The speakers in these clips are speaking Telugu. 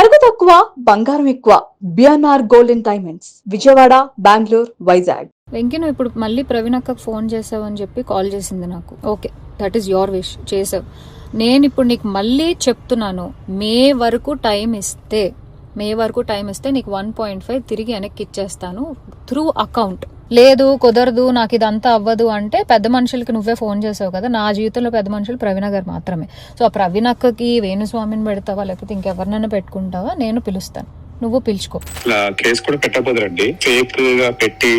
నగదు తక్కువ బంగారం ఎక్కువ. BNR golden diamonds, Vijayawada, Bengaluru, Vizag. Venky, నువ్వు ఇప్పుడు మళ్ళీ ప్రవీణ్ అక్కకు ఫోన్ చేసావని చెప్పి కాల్ చేసింది నాకు. Okay, that is your wish, చేసావు. నేను ఇప్పుడు నీకు మళ్ళీ చెప్తున్నాను, మే వరకు టైం ఇస్తే నీకు 1.5 తిరిగి వెనక్కి ఇచ్చేస్తాను త్రూ అకౌంట్. లేదు కుదరదు, నాకు ఇదంతా అవ్వదు అంటే పెద్ద మనుషులకి నువ్వే ఫోన్ చేసావు కదా. నా జీవితంలో పెద్ద మనుషులు ప్రవీణ గారు మాత్రమే. సో ఆ ప్రవీణ అక్కకి వేణుస్వామిని పెడతావా లేకపోతే ఇంకెవరినైనా పెట్టుకుంటావా? నేను పిలుస్తాను, నువ్వు పిలుచుకో. కేసు కూడా పెట్టబోదురండి. ఫేక్ గా పెట్టి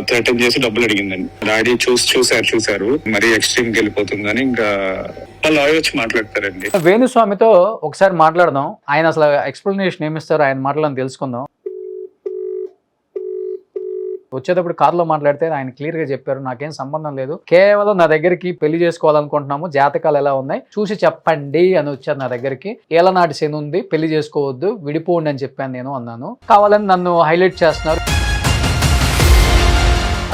థ్రెటన్ చేసి డబ్బులు అడిగిందండి. డాడీ చూసారు మరీ ఎక్స్ట్రీమ్ కి వెళ్ళిపోతుందని ఇంకా లాయర్ వచ్చి మాట్లాడతారండి. వేణుస్వామితో ఒకసారి మాట్లాడదాం. ఆయన అసలు ఎక్స్ప్లెనేషన్ ఏమిస్తారో ఆయన మాటలను తెలుసుకుందాం. వచ్చేటప్పుడు కారులో మాట్లాడితే ఆయన క్లియర్ గా చెప్పారు, నాకేం సంబంధం లేదు, కేవలం నా దగ్గరికి పెళ్లి చేసుకోవాలనుకుంటున్నాము, జాతకాలు ఎలా ఉన్నాయి చూసి చెప్పండి అని వచ్చారు నా దగ్గరికి. ఏలనాటి శని ఉంది, పెళ్లి చేసుకోవద్దు, విడిపోండి అని చెప్పాను నేను అన్నాను. కావాలని నన్ను హైలైట్ చేస్తున్నారు.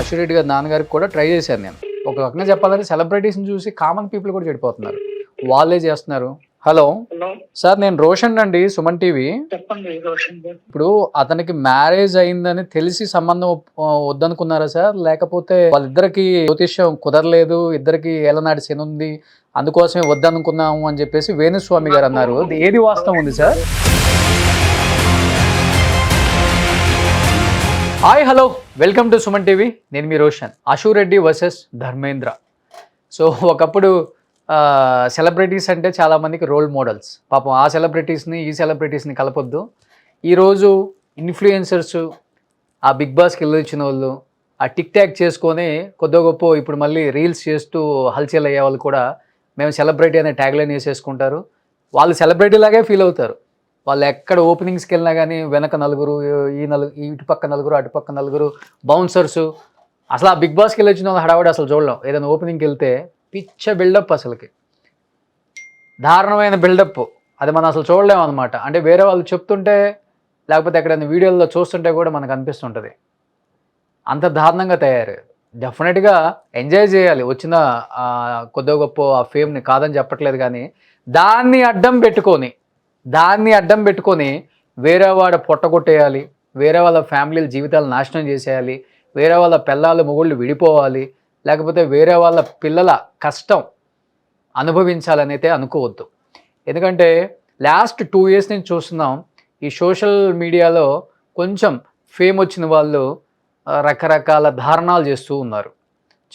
అశ్వరెడ్డి గారి నాన్నగారికి కూడా ట్రై చేశాను నేను. ఒక రకంగా చెప్పాలంటే సెలబ్రిటీస్ని చూసి కామన్ పీపుల్ కూడా చెడిపోతున్నారు, వాళ్ళే చేస్తున్నారు. హలో సార్, నేను రోషన్ అండి, సుమన్ టీవీ. చెప్పండి రోషన్ గారు. ఇప్పుడు అతనికి మ్యారేజ్ అయిందని తెలిసి సంబంధం వద్దనుకున్నారా సార్, లేకపోతే వాళ్ళిద్దరికి జ్యోతిష్యం కుదరలేదు, ఇద్దరికి ఏలనాటి శని ఉంది అందుకోసమే వద్దనుకున్నాము అని చెప్పేసి వేణుస్వామి గారు అన్నారు, ఏది వాస్తవం ఉంది sir? Hi, hello, welcome to Suman TV. నేను మీ రోషన్. అశురెడ్డి వర్సెస్ ధర్మేంద్ర. సో ఒకప్పుడు సెలబ్రిటీస్ అంటే చాలామందికి రోల్ మోడల్స్. పాపం ఆ సెలబ్రిటీస్ని ఈ సెలబ్రిటీస్ని కలపొద్దు. ఈరోజు ఇన్ఫ్లుయెన్సర్స్, ఆ బిగ్ బాస్కి వెళ్ళొచ్చిన వాళ్ళు, ఆ టిక్ టాక్ చేసుకొని కొద్ది గొప్ప ఇప్పుడు మళ్ళీ రీల్స్ చేస్తూ హల్చల్ అయ్యే వాళ్ళు కూడా మేము సెలబ్రిటీ అనే ట్యాగ్లైన్ వేసేసుకుంటారు. వాళ్ళు సెలబ్రిటీ లాగే ఫీల్ అవుతారు. వాళ్ళు ఎక్కడ ఓపెనింగ్స్కి వెళ్ళినా కానీ వెనక నలుగురు, ఇటుపక్క నలుగురు, అటుపక్క నలుగురు, బౌన్సర్సు. అసలు ఆ బిగ్ బాస్కి వెళ్ళొచ్చిన వాళ్ళు హడావుడి అసలు చూడలేం. ఏదైనా ఓపెనింగ్కి వెళ్తే పిచ్చ బిల్డప్, అసలుకి దారుణమైన బిల్డప్, అది మనం అసలు చూడలేము అనమాట. అంటే వేరే వాళ్ళు చెప్తుంటే లేకపోతే ఎక్కడైనా వీడియోల్లో చూస్తుంటే కూడా మనకు అనిపిస్తుంటుంది, అంత దారుణంగా తయారు. డెఫినెట్గా ఎంజాయ్ చేయాలి వచ్చిన కొద్దిగా గొప్ప ఆ ఫేమ్ని, కాదని చెప్పట్లేదు. కానీ దాన్ని అడ్డం పెట్టుకొని వేరే వాడు పొట్టగొట్టేయాలి, వేరే వాళ్ళ ఫ్యామిలీల జీవితాలు నాశనం చేసేయాలి, వేరే వాళ్ళ పిల్లలు మొగుళ్ళు విడిపోవాలి, లేకపోతే వేరే వాళ్ళ పిల్లల కష్టం అనుభవించాలని అయితే అనుకోవద్దు. ఎందుకంటే లాస్ట్ 2 years నుంచి చూస్తున్నాం, ఈ సోషల్ మీడియాలో కొంచెం ఫేమ్ వచ్చిన వాళ్ళు రకరకాల ధారణాలు చేస్తూ ఉన్నారు.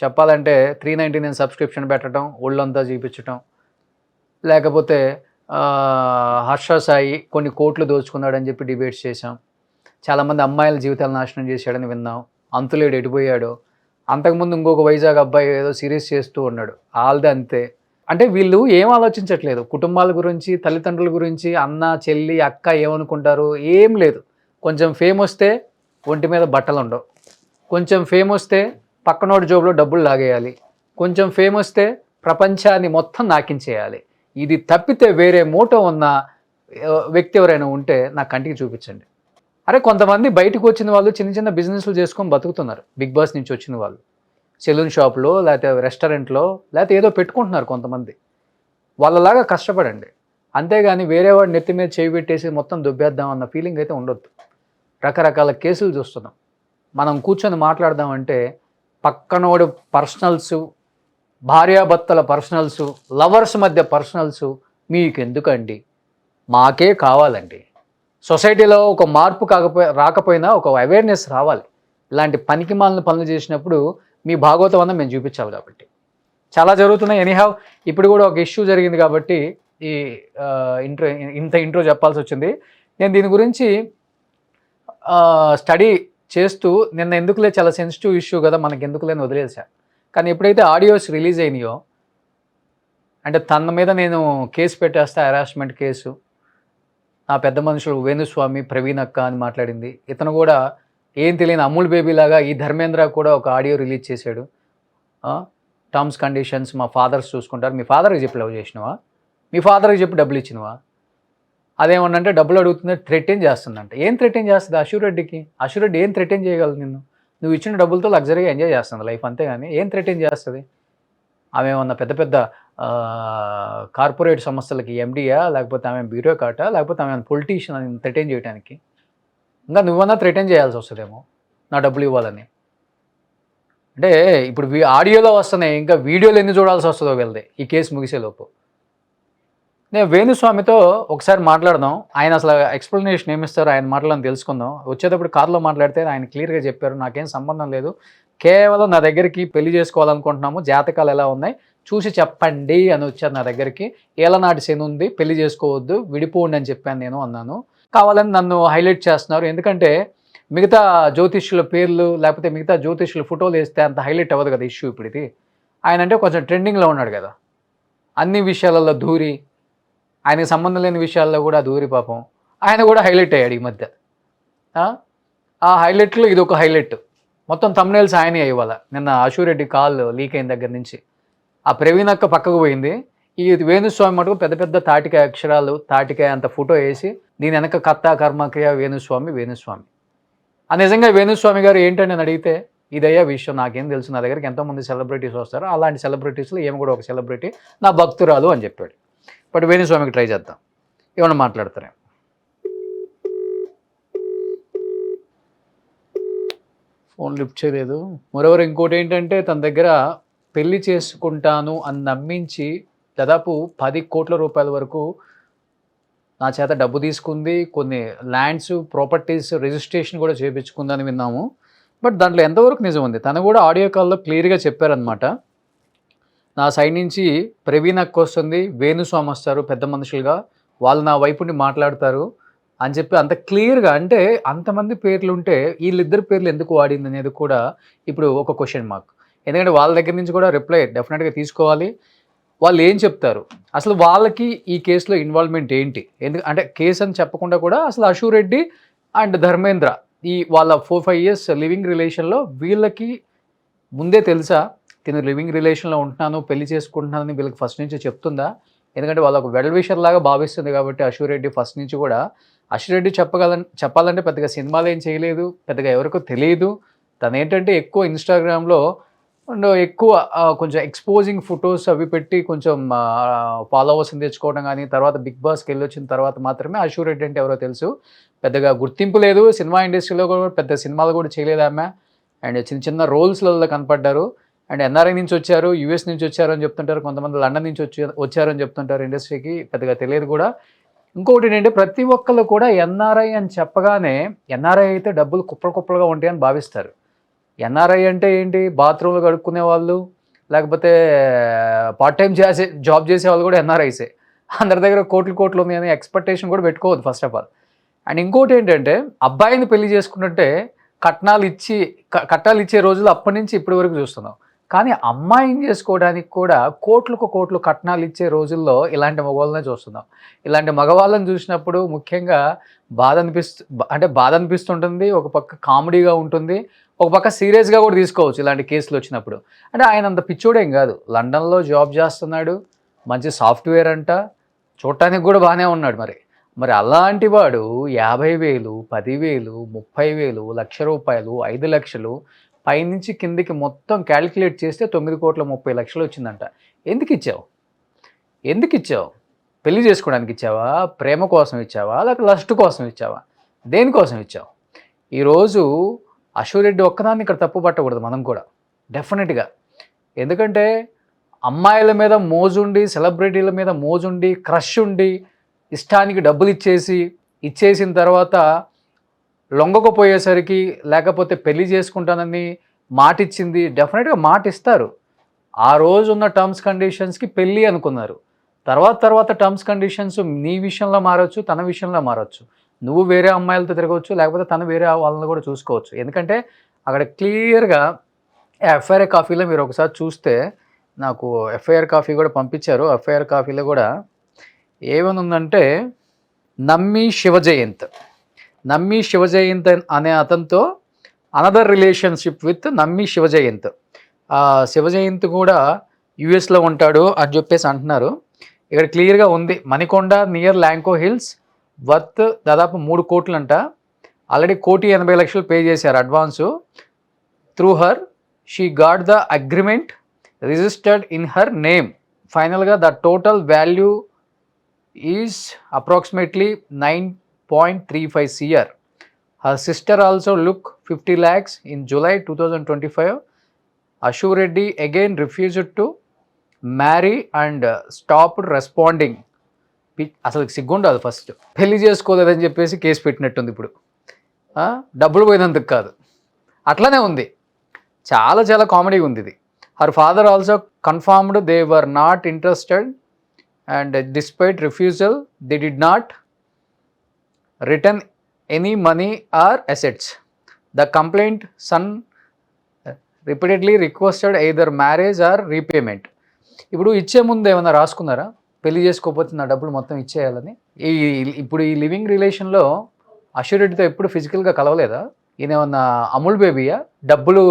చెప్పాలంటే 399 సబ్స్క్రిప్షన్ పెట్టడం, ఒళ్ళంతా చూపించటం, లేకపోతే హర్ష సాయి కొన్ని కోట్లు దోచుకున్నాడని చెప్పి డిబేట్స్ చేశాం. చాలామంది అమ్మాయిల జీవితాలు నాశనం చేశాడని విన్నాం. అంతులేడు ఎడిపోయాడు. అంతకుముందు ఇంకొక వైజాగ్ అబ్బాయి ఏదో సిరీస్ చేస్తూ ఉన్నాడు, వాళ్ళదే అంతే. అంటే వీళ్ళు ఏం ఆలోచించట్లేదు, కుటుంబాల గురించి, తల్లిదండ్రుల గురించి, అన్న చెల్లి అక్క ఏమనుకుంటారు, ఏం లేదు. కొంచెం ఫేమ్ వస్తే ఒంటి మీద బట్టలు ఉండవు, కొంచెం ఫేమ్ వస్తే పక్కనోడి జోబులో డబ్బులు లాగేయాలి, కొంచెం ఫేమ్ వస్తే ప్రపంచాన్ని మొత్తం నాకించేయాలి. ఇది తప్పితే వేరే మోటో ఉన్న వ్యక్తి ఎవరైనా ఉంటే నా కంటికి చూపించండి. అరే, కొంతమంది బయటకు వచ్చిన వాళ్ళు చిన్న చిన్న బిజినెస్లు చేసుకొని బతుకుతున్నారు. బిగ్ బాస్ నుంచి వచ్చిన వాళ్ళు సెలూన్ షాప్లో, లేకపోతే రెస్టారెంట్లో, లేకపోతే ఏదో పెట్టుకుంటున్నారు కొంతమంది. వాళ్ళలాగా కష్టపడండి, అంతేగాని వేరే వాడు నెత్తి మీద చేయి పెట్టేసి మొత్తం దుబ్బేద్దాం అన్న ఫీలింగ్ అయితే ఉండొద్దు. రకరకాల కేసులు చూస్తున్నాం. మనం కూర్చొని మాట్లాడదామంటే పక్కనోడు పర్సనల్స్, భార్యాభర్తల పర్సనల్స్, లవర్స్ మధ్య పర్సనల్స్ మీకు ఎందుకండి, మాకే కావాలండి. సొసైటీలో ఒక మార్పు రాకపోయినా ఒక అవేర్నెస్ రావాలి. ఇలాంటి పనికిమాలిన పనులు చేసినప్పుడు మీ భాగవతం అన్న మేము చూపించాలి. కాబట్టి చాలా జరుగుతున్నాయి. ఎనీహావ్, ఇప్పుడు కూడా ఒక ఇష్యూ జరిగింది కాబట్టి ఈ ఇంట్రో చెప్పాల్సి వచ్చింది. నేను దీని గురించి స్టడీ చేస్తూ నిన్న ఎందుకులే, చాలా సెన్సిటివ్ ఇష్యూ కదా మనకి ఎందుకులేని వదిలేసా. కానీ ఎప్పుడైతే ఆడియోస్ రిలీజ్ అయినాయో, అంటే తన మీద నేను కేసు పెట్టేస్తా, హెరాస్మెంట్ కేసు, నా పెద్ద మనుషులు వేణుస్వామి, ప్రవీణ్ అక్క అని మాట్లాడింది. ఇతను కూడా ఏం తెలియని అమూల్ బేబీ లాగా ఈ ధర్మేంద్ర కూడా ఒక ఆడియో రిలీజ్ చేశాడు. టర్మ్స్ కండిషన్స్ మా ఫాదర్స్ చూసుకుంటారు, మీ ఫాదర్కి చెప్పి లవ్ చేసినవా, మీ ఫాదర్కి చెప్పి డబ్బులు ఇచ్చినవా, అదేమన్నంటే డబ్బులు అడుగుతుంది, థ్రెటన్ చేస్తుందంట. ఏం థ్రెటన్ చేస్తుంది అశురెడ్డికి? అశురెడ్డి ఏం థ్రెటన్ చేయగలదు నిన్ను? నువ్వు ఇచ్చిన డబ్బులతో లగ్జరీగా ఎంజాయ్ చేస్తుంది లైఫ్, అంతేగాని ఏం థ్రెటన్ చేస్తుంది? ఆమె ఏమన్నా పెద్ద పెద్ద కార్పొరేట్ సంస్థలకి ఎండియా, లేకపోతే ఆమె బ్యూరోక్రాటా, లేకపోతే ఆమె పొలిటీషియన్ అని థ్రెటన్ చేయడానికి? ఇంకా నువ్వన్నా థ్రెటన్ చేయాల్సి వస్తుందేమో నా డబ్బులు ఇవ్వాలని. అంటే ఇప్పుడు ఆడియోలో వస్తున్నాయి, ఇంకా వీడియోలు ఎన్ని చూడాల్సి వస్తుందో వెళ్తే ఈ కేసు ముగిసేలోపు. నేను వేణుస్వామితో ఒకసారి మాట్లాడదాం, ఆయన అసలు ఎక్స్ప్లెనేషన్ ఏమిస్తారో ఆయన మాటలను తెలుసుకుందాం. వచ్చేటప్పుడు కార్లో మాట్లాడితే ఆయన క్లియర్గా చెప్పారు, నాకేం సంబంధం లేదు, కేవలం నా దగ్గరికి పెళ్లి చేసుకోవాలనుకుంటున్నాము, జాతకాలు ఎలా ఉన్నాయి చూసి చెప్పండి అని వచ్చారు నా దగ్గరికి. ఏలనాటి శని ఉంది, పెళ్లి చేసుకోవద్దు, విడిపోండి అని చెప్పాను నేను అన్నాను. కావాలని నన్ను హైలైట్ చేస్తున్నారు, ఎందుకంటే మిగతా జ్యోతిష్యుల పేర్లు లేకపోతే మిగతా జ్యోతిష్యుల ఫోటోలు వేస్తే అంత హైలైట్ అవ్వదు కదా ఇష్యూ. ఇప్పుడు ఇది ఆయన అంటే కొంచెం ట్రెండింగ్లో ఉన్నాడు కదా, అన్ని విషయాలలో దూరి, ఆయనకి సంబంధం లేని విషయాల్లో కూడా దూరి పాపం ఆయన కూడా హైలైట్ అయ్యాడు ఈ మధ్య. ఆ హైలైట్లో ఇది ఒక హైలైట్. మొత్తం థంబ్నెయిల్స్ ఆయనే ఇవ్వాలి. నిన్న అశూరెడ్డి కాల్ లీక్ అయిన దగ్గర నుంచి ఆ ప్రవీణ్ అక్క పక్కకు పోయింది, ఈ వేణుస్వామి మటుకు పెద్ద పెద్ద తాటికాయ అక్షరాలు, తాటికాయ అంత ఫోటో వేసి దీని వెనక కర్త కర్మక్రియ వేణుస్వామి వేణుస్వామి. ఆ నిజంగా వేణుస్వామి గారు ఏంటని నేను అడిగితే ఇదయ్యా విషయం, నాకేం తెలుసు, నా దగ్గరికి ఎంతోమంది సెలబ్రిటీస్ వస్తారు, అలాంటి సెలబ్రిటీస్లో ఏమి కూడా ఒక సెలబ్రిటీ నా భక్తురాలు అని చెప్పాడు. బట్ వేణుస్వామికి ట్రై చేద్దాం, ఏమన్నా మాట్లాడతారే. ఫోన్ లిఫ్ట్ చేయలేదు. మరోవరు ఇంకోటి ఏంటంటే తన దగ్గర పెళ్లి చేసుకుంటాను అని నమ్మించి దాదాపు 10 కోట్ల రూపాయల వరకు నా చేత డబ్బు తీసుకుంది, కొన్ని ల్యాండ్స్ ప్రాపర్టీస్ రిజిస్ట్రేషన్ కూడా చేయించుకుందని విన్నాము. బట్ దాంట్లో ఎంతవరకు నిజం ఉంది? తను కూడా ఆడియో కాల్లో క్లియర్గా చెప్పారనమాట, నా సైడ్ నుంచి ప్రవీణ్ అక్క వస్తుంది, వేణుస్వామి వస్తారు పెద్ద మనుషులుగా, వాళ్ళు నా వైపుని మాట్లాడతారు అని చెప్పి అంత క్లియర్గా. అంటే అంతమంది పేర్లు ఉంటే వీళ్ళిద్దరు పేర్లు ఎందుకు వాడింది అనేది కూడా ఇప్పుడు ఒక క్వశ్చన్ మార్క్. ఎందుకంటే వాళ్ళ దగ్గర నుంచి కూడా రిప్లై డెఫినెట్గా తీసుకోవాలి. వాళ్ళు ఏం చెప్తారు, అసలు వాళ్ళకి ఈ కేసులో ఇన్వాల్వ్మెంట్ ఏంటి? అంటే కేసు అని చెప్పకుండా కూడా అసలు అశూరెడ్డి అండ్ ధర్మేంద్ర ఈ వాళ్ళ 4-5 years లివింగ్ రిలేషన్లో వీళ్ళకి ముందే తెలుసా తిను లివింగ్ రిలేషన్లో ఉంటున్నాను, పెళ్లి చేసుకుంటున్నానని వీళ్ళకి ఫస్ట్ నుంచి చెప్తుందా? ఎందుకంటే వాళ్ళ ఒక వెల్ విషర్ లాగా భావిస్తుంది కాబట్టి అశూరెడ్డి ఫస్ట్ నుంచి కూడా. అశూరెడ్డి చెప్పాలంటే పెద్దగా సినిమాలు ఏం చేయలేదు, పెద్దగా ఎవరికో తెలియదు. తను ఏంటంటే ఎక్కువ ఇన్స్టాగ్రామ్లో ఎక్కువ కొంచెం ఎక్స్పోజింగ్ ఫొటోస్ అవి పెట్టి కొంచెం ఫాలోవర్స్ని తెచ్చుకోవడం, కానీ తర్వాత బిగ్ బాస్కి వెళ్ళి వచ్చిన తర్వాత మాత్రమే అశూరెడ్డి అంటే ఎవరో తెలుసు. పెద్దగా గుర్తింపు లేదు, సినిమా ఇండస్ట్రీలో కూడా పెద్ద సినిమాలు కూడా చేయలేదు ఆమె. అండ్ చిన్న చిన్న రోల్స్లలో కనపడ్డారు. అండ్ ఎన్ఆర్ఐ నుంచి వచ్చారు, యూఎస్ నుంచి వచ్చారు అని చెప్తుంటారు, కొంతమంది లండన్ నుంచి వచ్చారని చెప్తుంటారు. ఇండస్ట్రీకి పెద్దగా తెలియదు కూడా. ఇంకొకటి ఏంటంటే ప్రతి ఒక్కళ్ళు కూడా ఎన్ఆర్ఐ అని చెప్పగానే ఎన్ఆర్ఐ అయితే డబ్బులు కుప్పలుగా ఉంటాయని భావిస్తారు. ఎన్ఆర్ఐ అంటే ఏంటి? బాత్రూమ్లు కడుక్కునే వాళ్ళు, లేకపోతే పార్ట్ టైం జాబ్ చేసే వాళ్ళు కూడా ఎన్ఆర్ఐసే. అందరి దగ్గర కోట్లు ఉన్నాయని ఎక్స్పెక్టేషన్ కూడా పెట్టుకోవద్దు ఫస్ట్ ఆఫ్ ఆల్. అండ్ ఇంకోటి ఏంటంటే అబ్బాయిని పెళ్లి చేసుకున్నట్టే కట్నాలు ఇచ్చే రోజులు అప్పటి నుంచి ఇప్పటి వరకు చూస్తున్నాం. కానీ అమ్మాయిని చేసుకోవడానికి కూడా కోట్లు కట్నాలు ఇచ్చే రోజుల్లో ఇలాంటి మగవాళ్ళనే చూస్తున్నాం. ఇలాంటి మగవాళ్ళని చూసినప్పుడు ముఖ్యంగా బాధ అనిపిస్తుంటుంది, ఒక పక్క కామెడీగా ఉంటుంది, ఒక పక్క సీరియస్గా కూడా తీసుకోవచ్చు ఇలాంటి కేసులు వచ్చినప్పుడు. అంటే ఆయన అంత పిచ్చోడేం కాదు, లండన్లో జాబ్ చేస్తున్నాడు, మంచి సాఫ్ట్వేర్ అంట, చూడటానికి కూడా బాగానే ఉన్నాడు. మరి అలాంటి వాడు 50,000, 10,000, 30,000, ₹1,00,000, 5 లక్షలు పైనుంచి కిందికి మొత్తం క్యాలిక్యులేట్ చేస్తే 9,30,00,000 వచ్చిందంట. ఎందుకు ఇచ్చావు? పెళ్లి చేసుకోవడానికి ఇచ్చావా? ప్రేమ కోసం ఇచ్చావా? లేకపోతే లస్ట్ కోసం ఇచ్చావా? దేనికోసం ఇచ్చావు? ఈరోజు అశూరెడ్డి ఒక్కదాన్ని ఇక్కడ తప్పు పట్టకూడదు మనం కూడా డెఫినెట్గా. ఎందుకంటే అమ్మాయిల మీద మోజుండి, సెలబ్రిటీల మీద మోజుండి, క్రష్ ఉండి, ఇష్టానికి డబ్బులు ఇచ్చేసిన తర్వాత లొంగకపోయేసరికి, లేకపోతే పెళ్లి చేసుకుంటానని మాట ఇచ్చింది, డెఫినెట్గా మాట ఇస్తారు. ఆ రోజు ఉన్న టర్మ్స్ కండిషన్స్కి పెళ్ళి అనుకున్నారు. తర్వాత టర్మ్స్ కండిషన్స్ నీ విషయంలో మారవచ్చు, తన విషయంలో మారవచ్చు. నువ్వు వేరే అమ్మాయిలతో తిరగవచ్చు, లేకపోతే తను వేరే వాళ్ళని కూడా చూసుకోవచ్చు. ఎందుకంటే అక్కడ క్లియర్గా ఎఫ్ఐఆర్ కాఫీలో మీరు ఒకసారి చూస్తే, నాకు ఎఫ్ఐఆర్ కాఫీ కూడా పంపించారు. ఎఫ్ఐఆర్ కాఫీలో కూడా ఏమని ఉందంటే, నమ్మి శివజయంత్ అనే అతనితో అనదర్ రిలేషన్షిప్ విత్ నమ్మి శివజయంత్. శివజయంత్ కూడా యుఎస్లో ఉంటాడు అని చెప్పేసి అంటున్నారు. ఇక్కడ క్లియర్గా ఉంది, మణికొండ నియర్ ల్యాంకో హిల్స్, వర్త్ దాదాపు 3 కోట్లు అంట. ఆల్రెడీ 1,80,00,000 పే చేశారు advance. Through her she got the agreement registered in her name ఫైనల్గా the total value is approximately 9.35 CR. Her sister also look 50 lakhs in July 2025. Ashu Reddy again refused to marry and stopped responding. అసలు సిగ్గుండాలి ఫస్ట్. పెళ్లి చేసుకోలేదని చెప్పేసి కేసు పెట్టినట్టుంది ఇప్పుడు. డబ్బులు పోయినందుకు కాదు, అట్లానే ఉంది. చాలా చాలా కామెడీ ఉంది ఇది. Her father also confirmed they were not interested and despite refusal they did not return any money or assets. The complaint son repeatedly requested either marriage or repayment. ఇప్పుడు ఇచ్చే ముందు ఏమైనా రాసుకున్నారా, పెళ్లి చేసుకోకపోతే నా డబ్బులు మొత్తం ఇచ్చేయాలని? ఇప్పుడు ఈ లివింగ్ రిలేషన్లో అష్యూరెడ్డితో ఎప్పుడు ఫిజికల్గా కలవలేదా? ఈయన ఏమన్నా అమూల్ బేబీయా? డబ్బులు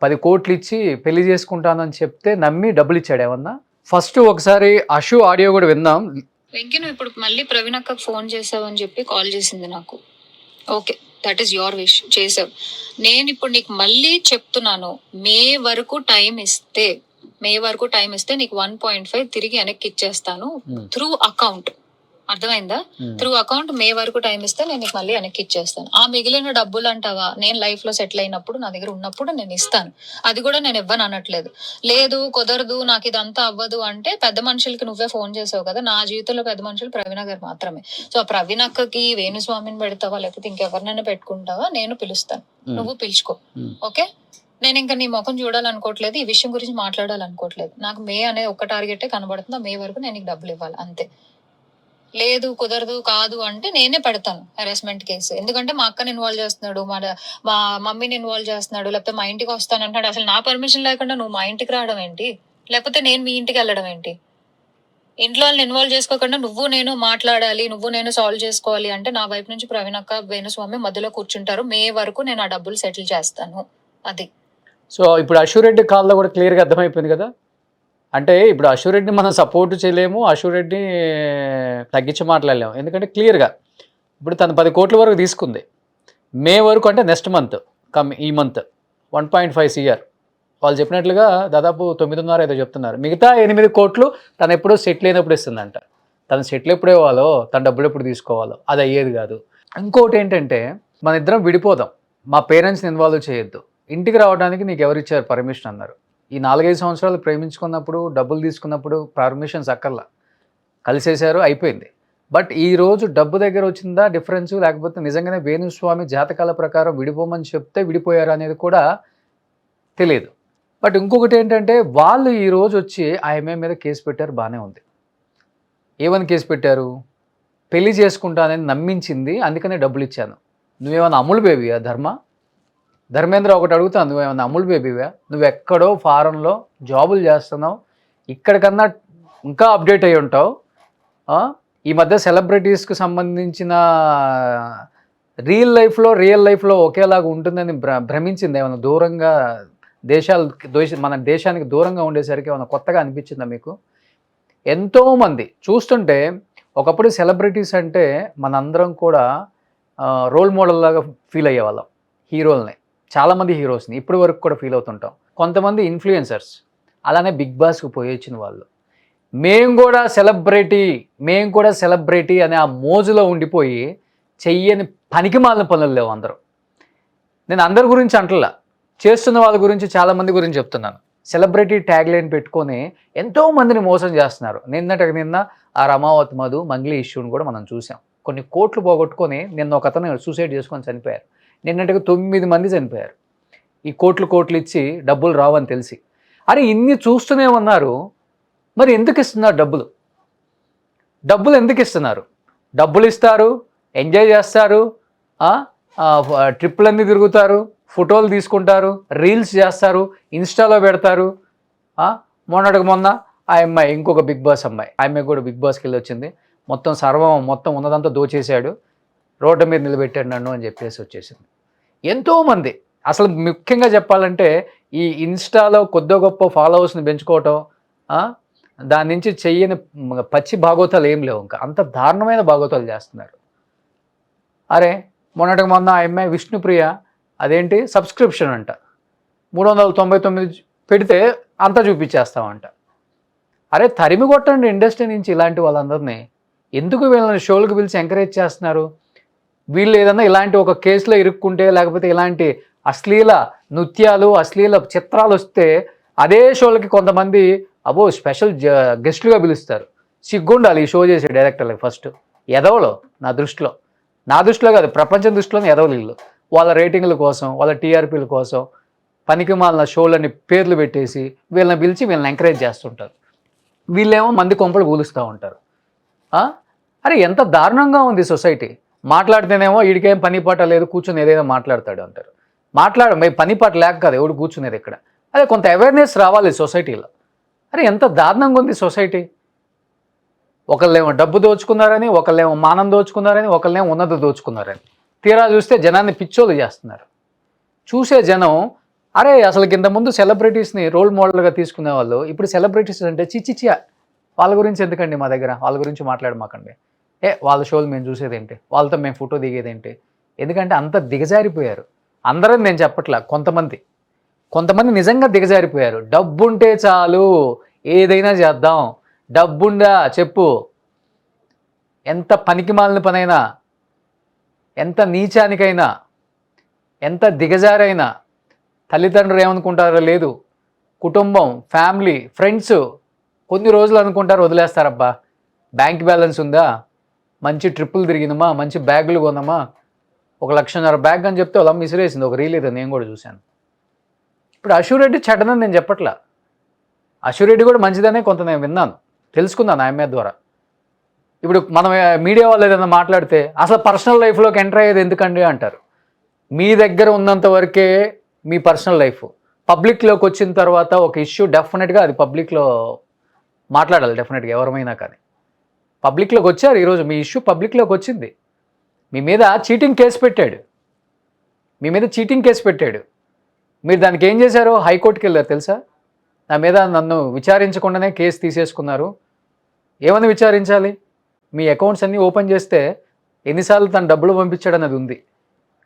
10 కోట్లు ఇచ్చి పెళ్లి చేసుకుంటానని చెప్తే నమ్మి డబ్బులు ఇచ్చాడు ఏమన్నా? ఫస్ట్ ఒకసారి అషు ఆడియో కూడా విందాం. వెంకీ, నువ్వు ఇప్పుడు మళ్ళీ ప్రవీణ్ అక్కకు ఫోన్ చేసావని చెప్పి కాల్ చేసింది నాకు. Okay, that is your wish, చేసావు. నేను ఇప్పుడు నీకు మళ్ళీ చెప్తున్నాను, మే వరకు టైం ఇస్తే నీకు 1.5 తిరిగి వెనక్కి ఇచ్చేస్తాను త్రూ అకౌంట్. అర్థమైందా? త్రూ అకౌంట్ మే వరకు టైం ఇస్తే నేను నీకు మళ్ళీ వెనక్కి ఇచ్చేస్తాను. ఆ మిగిలిన డబ్బులు అంటావా, నేను లైఫ్ లో సెటిల్ అయినప్పుడు నా దగ్గర ఉన్నప్పుడు నేను ఇస్తాను. అది కూడా నేను ఇవ్వను అనట్లేదు. లేదు కుదరదు, నాకు ఇదంతా అవ్వదు అంటే పెద్ద మనుషులకి నువ్వే ఫోన్ చేసావు కదా. నా జీవితంలో పెద్ద మనుషులు ప్రవీణ గారు మాత్రమే. సో ఆ ప్రవీణ అక్కకి వేణుస్వామిని పెడతావా లేకపోతే ఇంకెవరినైనా పెట్టుకుంటావా, నేను పిలుస్తాను, నువ్వు పిలుచుకో. ఓకే, నేను ఇంకా నీ ముఖం చూడాలనుకోవట్లేదు, ఈ విషయం గురించి మాట్లాడాలనుకోవట్లేదు. నాకు మే అనేది ఒక్క టార్గెటే కనబడుతుంది, మే వరకు నేను నీకు డబ్బులు ఇవ్వాలి అంతే. లేదు కుదరదు కాదు అంటే నేనే పెడతాను హెరాస్మెంట్ కేసు. ఎందుకంటే మా అక్కని ఇన్వాల్వ్ చేస్తున్నాడు, మా మమ్మీని ఇన్వాల్వ్ చేస్తున్నాడు, లేకపోతే మా ఇంటికి వస్తాను అంటాడు. అసలు నా పర్మిషన్ లేకుండా నువ్వు మా ఇంటికి రావడం ఏంటి, లేకపోతే నేను మీ ఇంటికి వెళ్ళడం ఏంటి? ఇంట్లో వాళ్ళని ఇన్వాల్వ్ చేసుకోకుండా నువ్వు నేను మాట్లాడాలి, నువ్వు నేను సాల్వ్ చేసుకోవాలి అంటే నా వైపు నుంచి ప్రవీణ్ అక్క వేణుస్వామి మధ్యలో కూర్చుంటారు. మే వరకు నేను ఆ డబ్బులు సెటిల్ చేస్తాను. అది. సో ఇప్పుడు అష్యూరెడ్డి కాల్లో కూడా క్లియర్గా అర్థమైపోయింది కదా. అంటే ఇప్పుడు అష్యూరెడ్డిని మనం సపోర్ట్ చేయలేము, అష్యూరెడ్డిని తగ్గించి మాట్లాడలేము. ఎందుకంటే క్లియర్గా ఇప్పుడు తను 10 కోట్ల వరకు తీసుకుంది. మే వరకు అంటే నెక్స్ట్ మంత్ ఈ మంత్ 1.5 CR. వాళ్ళు చెప్పినట్లుగా దాదాపు 9.5 ఏదో చెప్తున్నారు. మిగతా 8 కోట్లు తను ఎప్పుడో సెటిల్ అయినప్పుడు ఇస్తుందంట. తను సెటిల్ ఎప్పుడు ఇవ్వాలో, తన డబ్బులు ఎప్పుడు తీసుకోవాలో అది అయ్యేది కాదు. ఇంకోటి ఏంటంటే మన ఇద్దరం విడిపోదాం, మా పేరెంట్స్ని ఇన్వాల్వ్ చేయొద్దు, ఇంటికి రావడానికి నీకు ఎవరు ఇచ్చారు పర్మిషన్ అన్నారు. ఈ 4-5 సంవత్సరాలు ప్రేమించుకున్నప్పుడు డబ్బులు తీసుకున్నప్పుడు పర్మిషన్స్ అక్కర్లా, కలిసేశారు, అయిపోయింది. బట్ ఈరోజు డబ్బు దగ్గర వచ్చిందా డిఫరెన్స్, లేకపోతే నిజంగానే వేణుస్వామి జాతకాల ప్రకారం విడిపోమని చెప్తే విడిపోయారు అనేది కూడా తెలియదు. బట్ ఇంకొకటి ఏంటంటే వాళ్ళు ఈరోజు వచ్చి ఆ అమ్మాయి మీద కేసు పెట్టారు, బాగానే ఉంది. ఏమని కేసు పెట్టారు? పెళ్లి చేసుకుంటానని నమ్మించింది, అందుకనే డబ్బులు ఇచ్చాను. నువ్వేమన్నా అమూల్ బేబీయా? ధర్మేంద్ర ఒకటి అడుగుతాను, నువ్వేమన్నా అమూల్ బేబీవా? నువ్వు ఎక్కడో ఫారెన్లో జాబులు చేస్తున్నావు, ఇక్కడికన్నా ఇంకా అప్డేట్ అయి ఉంటావు. ఈ మధ్య సెలబ్రిటీస్కి సంబంధించిన రియల్ లైఫ్లో ఒకేలాగా ఉంటుందని భ్రమించింది. ఏమైనా దూరంగా మన దేశానికి దూరంగా ఉండేసరికి ఏమైనా కొత్తగా అనిపించిందా మీకు? ఎంతోమంది చూస్తుంటే ఒకప్పుడు సెలబ్రిటీస్ అంటే మనందరం కూడా రోల్ మోడల్ లాగా ఫీల్ అయ్యేవాళ్ళం, హీరోల్ని, చాలామంది హీరోస్ని ఇప్పటి వరకు కూడా ఫీల్ అవుతుంటాం. కొంతమంది ఇన్ఫ్లుయెన్సర్స్ అలానే బిగ్ బాస్కి పోయి వచ్చిన వాళ్ళు, మేము కూడా సెలబ్రిటీ అనే ఆ మోజులో ఉండిపోయి చెయ్యని పనికి మాలిన పనులు లేవు అందరూ. నేను అందరి గురించి అంటలా, చేస్తున్న వాళ్ళ గురించి చాలామంది గురించి చెప్తున్నాను. సెలబ్రిటీ ట్యాగ్ లైన్ పెట్టుకొని ఎంతోమందిని మోసం చేస్తున్నారు. నిన్న ఆ రమావత్ మధు మంగ్లీ ఇష్యూని కూడా మనం చూసాం. కొన్ని కోట్లు పోగొట్టుకొని నిన్న ఒక అతను సూసైడ్ చేసుకొని చనిపోయారు. నిన్నటికి 9 మంది చనిపోయారు. ఈ కోట్లు ఇచ్చి డబ్బులు రావని తెలిసి. అరే ఇన్ని చూస్తూనే ఉన్నారు, మరి ఎందుకు ఇస్తున్నారు డబ్బులు ఎందుకు ఇస్తున్నారు? డబ్బులు ఇస్తారు, ఎంజాయ్ చేస్తారు, ట్రిప్పులన్నీ తిరుగుతారు, ఫోటోలు తీసుకుంటారు, రీల్స్ చేస్తారు, ఇన్స్టాలో పెడతారు. మొన్న ఆ అమ్మాయి, ఇంకొక బిగ్ బాస్ అమ్మాయి, ఆ అమ్మాయి కూడా బిగ్ బాస్కి వెళ్ళి వచ్చింది. మొత్తం ఉన్నదంతా దోచేశాడు, రోడ్డు మీద నిలబెట్టాడు నన్ను అని చెప్పేసి వచ్చేసింది. ఎంతోమంది అసలు ముఖ్యంగా చెప్పాలంటే ఈ ఇన్స్టాలో కొద్ది గొప్ప ఫాలోవర్స్ని పెంచుకోవటం, దాని నుంచి చెయ్యని పచ్చి భాగవతాలు ఏం లేవు, ఇంకా అంత దారుణమైన భాగవతాలు చేస్తున్నారు. అరే మొన్న ఆ అమ్మాయి విష్ణుప్రియ, అదేంటి సబ్స్క్రిప్షన్ అంట, 399 పెడితే అంతా చూపించేస్తామంట. అరే తరిమి కొట్టండి ఇండస్ట్రీ నుంచి ఇలాంటి వాళ్ళందరినీ. ఎందుకు వీళ్ళని షోలకు పిలిచి ఎంకరేజ్ చేస్తున్నారు? వీళ్ళు ఏదన్నా ఇలాంటి ఒక కేసులో ఇరుక్కుంటే, లేకపోతే ఇలాంటి అశ్లీల నృత్యాలు, అశ్లీల చిత్రాలు వస్తే అదే షోలకి కొంతమంది అబో స్పెషల్ గెస్టులుగా పిలుస్తారు. సిగ్గుండాలి ఈ షో చేసే డైరెక్టర్లకి ఫస్ట్. ఎదవలో నా దృష్టిలో కాదు, ప్రపంచం దృష్టిలోనే ఎదవలు వీళ్ళు. వాళ్ళ రేటింగ్ల కోసం, వాళ్ళ టీఆర్పీల కోసం పనికి మాలిన షోలని పేర్లు పెట్టేసి వీళ్ళని పిలిచి వీళ్ళని ఎంకరేజ్ చేస్తుంటారు. వీళ్ళేమో మంది కొంపలు కూలుస్తూ ఉంటారు. అరే ఎంత దారుణంగా ఉంది సొసైటీ. మాట్లాడితేనేమో వీడికేం పని పాట లేదు, కూర్చొని ఏదైనా మాట్లాడతాడు అంటారు. పని పాట లేక కాదు ఎవడు కూర్చునేది ఇక్కడ. అదే కొంత అవేర్నెస్ రావాలి సొసైటీలో. అరే ఎంత దారుణంగా ఉంది సొసైటీ. ఒకళ్ళేమో డబ్బు దోచుకున్నారని, ఒకళ్ళేమో మానం దోచుకున్నారని, ఒకళ్ళేమో ఉన్నది దోచుకున్నారని. తీరా చూస్తే జనాన్ని పిచ్చోలు చేస్తున్నారు. చూసే జనం అరే అసలు కింద ముందు సెలబ్రిటీస్ని రోల్ మోడల్గా తీసుకునే వాళ్ళు ఇప్పుడు సెలబ్రిటీస్ అంటే చిచ్చిచ్చియా వాళ్ళ గురించి ఎందుకండి మా దగ్గర, వాళ్ళ గురించి మాట్లాడమాకండి. వాళ్ళ షోలు మేము చూసేదేంటి, వాళ్ళతో మేము ఫోటో దిగేదేంటి. ఎందుకంటే అంత దిగజారిపోయారు. అందరం నేను చెప్పట్లా, కొంతమంది నిజంగా దిగజారిపోయారు. డబ్బుంటే చాలు ఏదైనా చేద్దాం, డబ్బుందా చెప్పు. ఎంత పనికి మాలిన పనైనా, ఎంత నీచానికైనా, ఎంత దిగజారైనా తల్లిదండ్రులు ఏమనుకుంటారో లేదు, కుటుంబం, ఫ్యామిలీ, ఫ్రెండ్స్ కొన్ని రోజులు అనుకుంటారు వదిలేస్తారబ్బా. బ్యాంక్ బ్యాలెన్స్ ఉందా, మంచి ట్రిప్పులు తిరిగినమా, మంచి బ్యాగులు కొన్నామా, 1,00,000 బ్యాగ్ అని చెప్తే వాళ్ళ మిసిరేసింది. ఒక రీల్ ఏదో నేను కూడా చూశాను. ఇప్పుడు అశూరెడ్డి చెడ్డదని నేను చెప్పట్లా, అశూరెడ్డి కూడా మంచిదనే కొంత నేను విన్నాను, తెలుసుకున్నాను ఆమె ద్వారా. ఇప్పుడు మనం మీడియా వాళ్ళు ఏదైనా మాట్లాడితే అసలు పర్సనల్ లైఫ్లోకి ఎంటర్ అయ్యేది ఎందుకండి అంటారు. మీ దగ్గర ఉన్నంత వరకే మీ పర్సనల్ లైఫ్. పబ్లిక్లోకి వచ్చిన తర్వాత ఒక ఇష్యూ డెఫినెట్గా అది పబ్లిక్లో మాట్లాడాలి. డెఫినెట్గా ఎవరమైనా కానీ పబ్లిక్లోకి వచ్చారు. ఈరోజు మీ ఇష్యూ పబ్లిక్లోకి వచ్చింది. మీ మీద చీటింగ్ కేసు పెట్టాడు. మీరు దానికి ఏం చేశారు? హైకోర్టుకి వెళ్ళారు తెలుసా. నా మీద నన్ను విచారించకుండానే కేసు తీసేసుకున్నారు. ఏమని విచారించాలి? మీ అకౌంట్స్ అన్నీ ఓపెన్ చేస్తే ఎన్నిసార్లు తను డబ్బులు పంపించాడనేది ఉంది,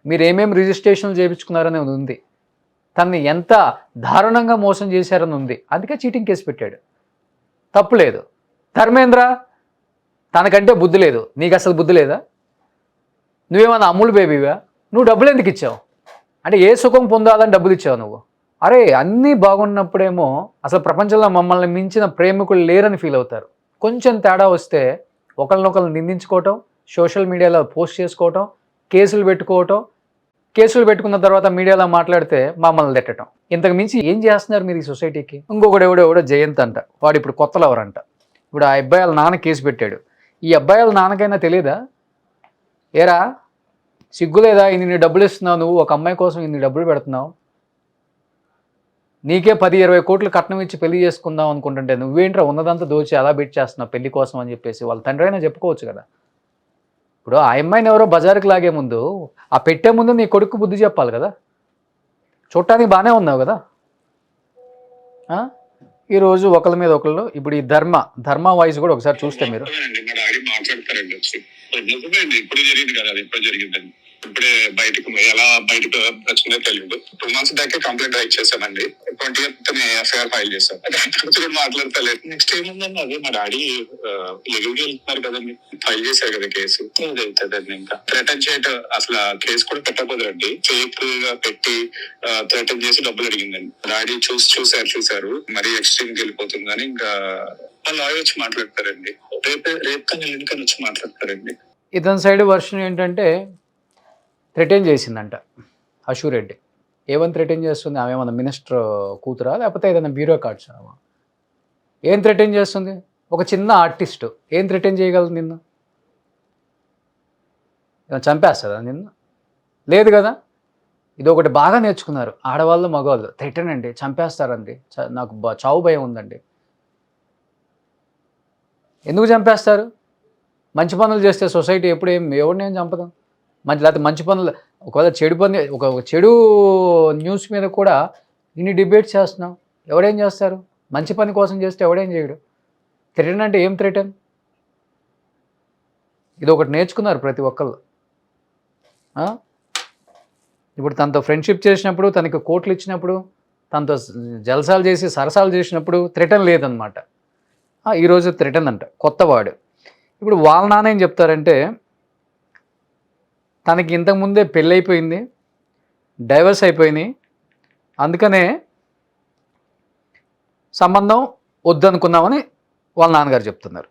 మీరు ఏమేమి రిజిస్ట్రేషన్లు చేయించుకున్నారనేది ఉంది, తనని ఎంత దారుణంగా మోసం చేశారని ఉంది. అందుకే చీటింగ్ కేసు పెట్టాడు. తప్పు లేదు. ధర్మేంద్ర తనకంటే బుద్ధి లేదు, నీకు అసలు బుద్ధి లేదా? నువ్వేమన్నా అమ్ములు బేబీవా? నువ్వు డబ్బులు ఎందుకు ఇచ్చావు? అంటే ఏ సుఖం పొందాలని డబ్బులు ఇచ్చావు నువ్వు? అరే అన్నీ బాగున్నప్పుడేమో అసలు ప్రపంచంలో మమ్మల్ని మించిన ప్రేమికులు లేరని ఫీల్ అవుతారు. కొంచెం తేడా వస్తే ఒకరినొకరు నిందించుకోవటం, సోషల్ మీడియాలో పోస్ట్ చేసుకోవటం, కేసులు పెట్టుకున్న తర్వాత మీడియాలో మాట్లాడితే మమ్మల్ని తిట్టడం. ఇంతకు మించి ఏం చేస్తున్నారు మీరు ఈ సొసైటీకి? ఇంకొకడు ఎవడో జయంత్ అంట, వాడు ఇప్పుడు కొత్త లవర్ అంట. ఇప్పుడు ఆ అబ్బాయి వాళ్ళ నాన్న కేసు పెట్టాడు. ఈ అబ్బాయి వాళ్ళ నాన్నకైనా తెలియదా? ఏరా సిగ్గులేదా? ఇన్ని డబ్బులు ఇస్తున్నావు నువ్వు, ఒక అమ్మాయి కోసం ఇన్ని డబ్బులు పెడుతున్నావు, నీకే 10-20 కోట్లు కట్నం ఇచ్చి పెళ్లి చేసుకుందాం అనుకుంటుంటే నువ్వేంట్రా ఉన్నదంతా దోచి అలా బెట్ చేస్తున్నావు పెళ్లి కోసం అని చెప్పేసి వాళ్ళ తండ్రి అయినా చెప్పుకోవచ్చు కదా. ఇప్పుడు ఆ అమ్మాయిని ఎవరో బజారుకి లాగే ముందు, ఆ పెట్టే ముందు నీ కొడుకు బుద్ధి చెప్పాలి కదా. చూడటానికి బాగానే ఉన్నావు కదా. ఈరోజు ఒకళ్ళ మీద ఒకళ్ళు, ఇప్పుడు ఈ ధర్మ వాయిస్ కూడా ఒకసారి చూస్తే మీరు మాట్లాడతారండి వచ్చి ఇప్పుడు జరిగింది కదా, అది ఇప్పుడు జరిగిందండి. ఇప్పుడే బయటకు వచ్చిందో తెలియదు. 2 months బ్యాక్ కంప్లైంట్ రైట్ చేశానండి. 20th ఎఫ్ఐఆర్ ఫైల్ చేశాను. మాట్లాడతలేదు. నెక్స్ట్ ఏముందండి, అదే మా డాడీ లీగల్ గా వెళ్తున్నారు కదండి, ఫైల్ చేశారు కదా కేసు, అది అవుతుందండి. ఇంకా థ్రెటన్ చేయటం, అసలు కేసు కూడా పెట్టకపోదండి, ఫేక్ గా పెట్టి థ్రెటన్ చేసి డబ్బులు అడిగిందండి. డాడీ చూసారు మరీ ఎక్స్ట్రీమ్ కి వెళ్ళిపోతుందని ఇంకా వాళ్ళ లాయర్ వచ్చి మాట్లాడతారండి. రేపు కానీ ఎల్లుండి వచ్చి మాట్లాడతారండి. ఇతని సైడ్ వర్షన్ ఏంటంటే థ్రెటన్ చేసిందంట అశూరెడ్డి. ఏమని థ్రెటన్ చేస్తుంది? ఆమె ఏమన్నా మినిస్టర్ కూతురా, లేకపోతే ఏదైనా బ్యూరోక్రాట్స్? ఏం థ్రెటన్ చేస్తుంది? ఒక చిన్న ఆర్టిస్టు ఏం థ్రెటన్ చేయగలదు? నిన్ను చంపేస్తుందా నిన్ను? లేదు కదా. ఇది ఒకటి బాగా నేర్చుకున్నారు ఆడవాళ్ళు మగవాళ్ళు. థ్రెటన్ అండి, చంపేస్తారండి, నాకు చావు భయం ఉందండి. ఎందుకు చంపేస్తారు? మంచి పనులు చేస్తే సొసైటీ ఎప్పుడు ఎవరినేం చంపదాం. లేకపోతే మంచి పనులు, ఒకవేళ చెడు న్యూస్ మీద కూడా ఇన్ని డిబేట్స్ చేస్తున్నాం, ఎవడేం చేస్తారు? మంచి పని కోసం చేస్తే ఎవడేం చేయడు. థ్రెటన్ అంటే ఏం థ్రెటన్? ఇది ఒకటి నేర్చుకున్నారు ప్రతి ఒక్కళ్ళు. ఇప్పుడు తనతో ఫ్రెండ్షిప్ చేసినప్పుడు, తనకి కోట్లు ఇచ్చినప్పుడు, తనతో జల్సాలు చేసి సరసాలు చేసినప్పుడు థ్రెటన్ లేదనమాట. ఈరోజు రిటర్న్ అంట, కొత్త వాడు. ఇప్పుడు వాళ్ళ నాన్న ఏం చెప్తారంటే, తనకి ఇంతకుముందే పెళ్ళి అయిపోయింది, డైవర్స్ అయిపోయినాయి, అందుకనే సంబంధం వద్దనుకున్నామని వాళ్ళ నాన్నగారు చెప్తున్నారు.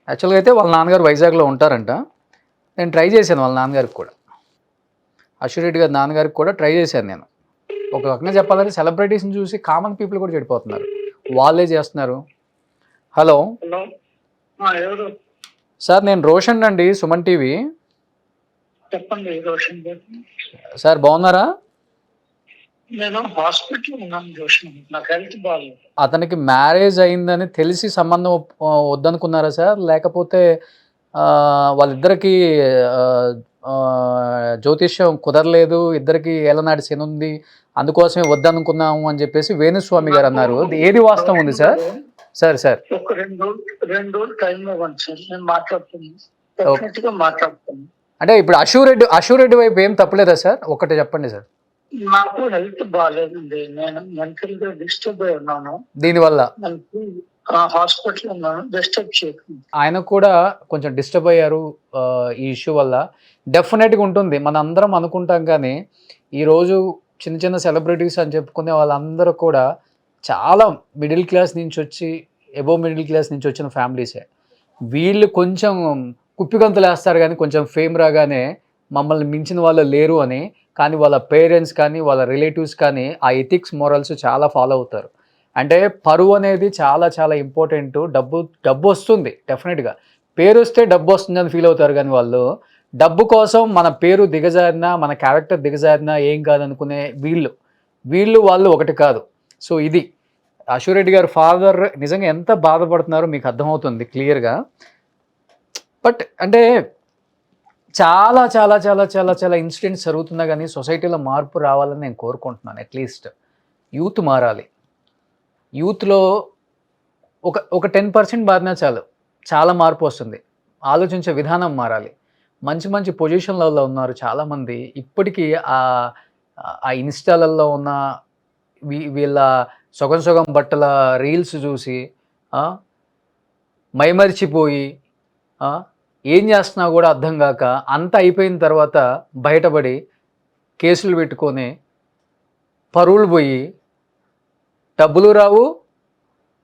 యాక్చువల్గా అయితే వాళ్ళ నాన్నగారు వైజాగ్లో ఉంటారంట. నేను ట్రై చేశాను వాళ్ళ నాన్నగారికి కూడా, అశ్వరెడ్డి గారి నాన్నగారికి కూడా ట్రై చేశాను నేను. ఒక రకంగా చెప్పాలంటే సెలబ్రిటీస్ని చూసి కామన్ పీపుల్ కూడా చెడిపోతున్నారు, వాళ్ళే చేస్తున్నారు. హలో ఎవరు సార్, నేను రోషన్ అండి, సుమన్ టీవీ. చెప్పండి రోషన్ గారు. సార్ బాగున్నారా? నేను హాస్పిటల్ ఉన్నాను రోషన్, నాకు హెల్త్ బాగాలేదు. అతనికి మ్యారేజ్ అయిందని తెలిసి సంబంధం వద్దనుకున్నారా సార్, లేకపోతే వాళ్ళిద్దరికి జ్యోతిష్యం కుదరలేదు, ఇద్దరికి ఏలనాటి శని ఉంది, అందుకోసమే వద్దనుకున్నాము అని చెప్పేసి వేణుస్వామి గారు అన్నారు. ఏది వాస్తవం ఉంది సార్? సార్ ఒక 2 రోజులు టైం ఇవ్వండి సార్, నేను మాట్లాడుతున్నాను, డెఫినెట్ గా మాట్లాడుతాను. అంటే ఇప్పుడు అశూరెడ్డి వైపు ఏం తప్పలేదా సార్? ఒక్కటే చెప్పండి సార్. నాకు హెల్త్ బాగాలేదండి, నేను మెంటల్ గా డిస్టర్బ్ అయి ఉన్నాను, దీనివల్ల హాస్పిటల్ ఉన్నాను, డిస్టర్బ్ చేయకండి. ఆయన కూడా కొంచెం డిస్టర్బ్ అయ్యారు ఈ ఇష్యూ వల్ల. డెఫినెట్గా ఉంటుంది, మన అందరం అనుకుంటాం, కానీ ఈరోజు చిన్న చిన్న సెలబ్రిటీస్ అని చెప్పుకునే వాళ్ళందరూ కూడా చాలా మిడిల్ క్లాస్ నుంచి వచ్చి, అబోవ్ మిడిల్ క్లాస్ నుంచి వచ్చిన ఫ్యామిలీసే. వీళ్ళు కొంచెం కుప్పిగంతులు వేస్తారు, కానీ కొంచెం ఫేమ్ రాగానే మమ్మల్ని మించిన వాళ్ళు లేరు అని. కానీ వాళ్ళ పేరెంట్స్ కానీ వాళ్ళ రిలేటివ్స్ కానీ ఆ ఎథిక్స్ మోరల్స్ చాలా ఫాలో అవుతారు. అంటే పరువు అనేది చాలా చాలా ఇంపార్టెంట్. డబ్బు వస్తుంది డెఫినెట్గా, పేరు వస్తే డబ్బు వస్తుంది అని ఫీల్ అవుతారు, కానీ వాళ్ళు డబ్బు కోసం మన పేరు దిగజారినా, మన క్యారెక్టర్ దిగజారినా ఏం కాదనుకునే వాళ్ళు ఒకటి కాదు. సో ఇది అశూరెడ్డి గారి ఫాదర్ నిజంగా ఎంత బాధపడుతున్నారో మీకు అర్థమవుతుంది క్లియర్గా. బట్ అంటే చాలా చాలా చాలా చాలా చాలా ఇన్సిడెంట్స్ జరుగుతున్నా కానీ సొసైటీలో మార్పు రావాలని నేను కోరుకుంటున్నాను. అట్లీస్ట్ యూత్ మారాలి. యూత్లో ఒక 10% మారినా చాలు, చాలా మార్పు వస్తుంది. ఆలోచించే విధానం మారాలి. మంచి మంచి పొజిషన్లలో ఉన్నారు చాలామంది. ఇప్పటికీ ఆ ఇన్స్టాలలో ఉన్న వీళ్ళ సగం బట్టల రీల్స్ చూసి మైమరిచిపోయి ఏం చేస్తున్నా కూడా అర్థం కాక, అంతా అయిపోయిన తర్వాత బయటపడి కేసులు పెట్టుకొని పరువులు పోయి, డబ్బులు రావు,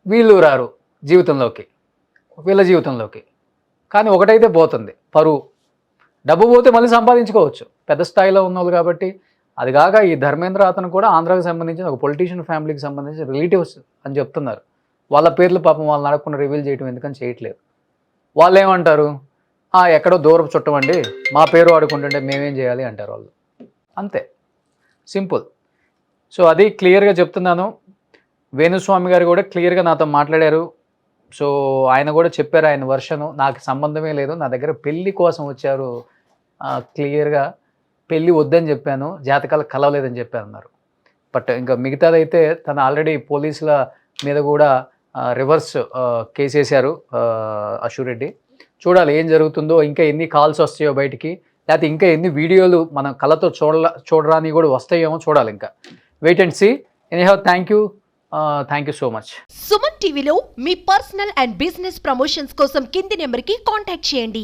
వీళ్ళు రారు వీళ్ళ జీవితంలోకి. కానీ ఒకటైతే పోతుంది, పరువు. డబ్బు పోతే మళ్ళీ సంపాదించుకోవచ్చు పెద్ద స్థాయిలో ఉన్నవాళ్ళు కాబట్టి. అది కాక ఈ ధర్మేంద్ర అతను కూడా ఆంధ్రాకి సంబంధించిన ఒక పొలిటీషియన్ ఫ్యామిలీకి సంబంధించిన రిలేటివ్స్ అని చెప్తున్నారు. వాళ్ళ పేర్లు పాపం వాళ్ళని అడగకుండా రివీల్ చేయడం ఎందుకని చేయట్లేదు. వాళ్ళు ఏమంటారు, ఎక్కడో దూరపు చుట్టమండి, మా పేరు ఆడుకుంటుంటే మేమేం చేయాలి అంటారు వాళ్ళు. అంతే, సింపుల్. సో అది క్లియర్గా చెప్తున్నాను. వేణుస్వామి గారు కూడా క్లియర్గా నాతో మాట్లాడారు. సో ఆయన కూడా చెప్పారు ఆయన వర్షను, నాకు సంబంధమే లేదు, నా దగ్గర పెళ్ళి కోసం వచ్చారు, క్లియర్గా పెళ్ళి వద్దని చెప్పాను, జాతకాలు కలవలేదని చెప్పారు అన్నారు. బట్ ఇంకా మిగతాదైతే తను ఆల్రెడీ పోలీసుల మీద కూడా రివర్స్ కేసు వేశారు అశూరెడ్డి. చూడాలి ఏం జరుగుతుందో, ఇంకా ఎన్ని కాల్స్ వస్తాయో బయటికి, లేకపోతే ఇంకా ఎన్ని వీడియోలు మన కళ్ళతో చూడరాని కూడా వస్తాయేమో చూడాలి. ఇంకా wait and see. Anyhow thank you so much. Suman టీవీలో మీ పర్సనల్ అండ్ బిజినెస్ ప్రమోషన్స్ కోసం కింది నెంబర్కి కాంటాక్ట్ చేయండి.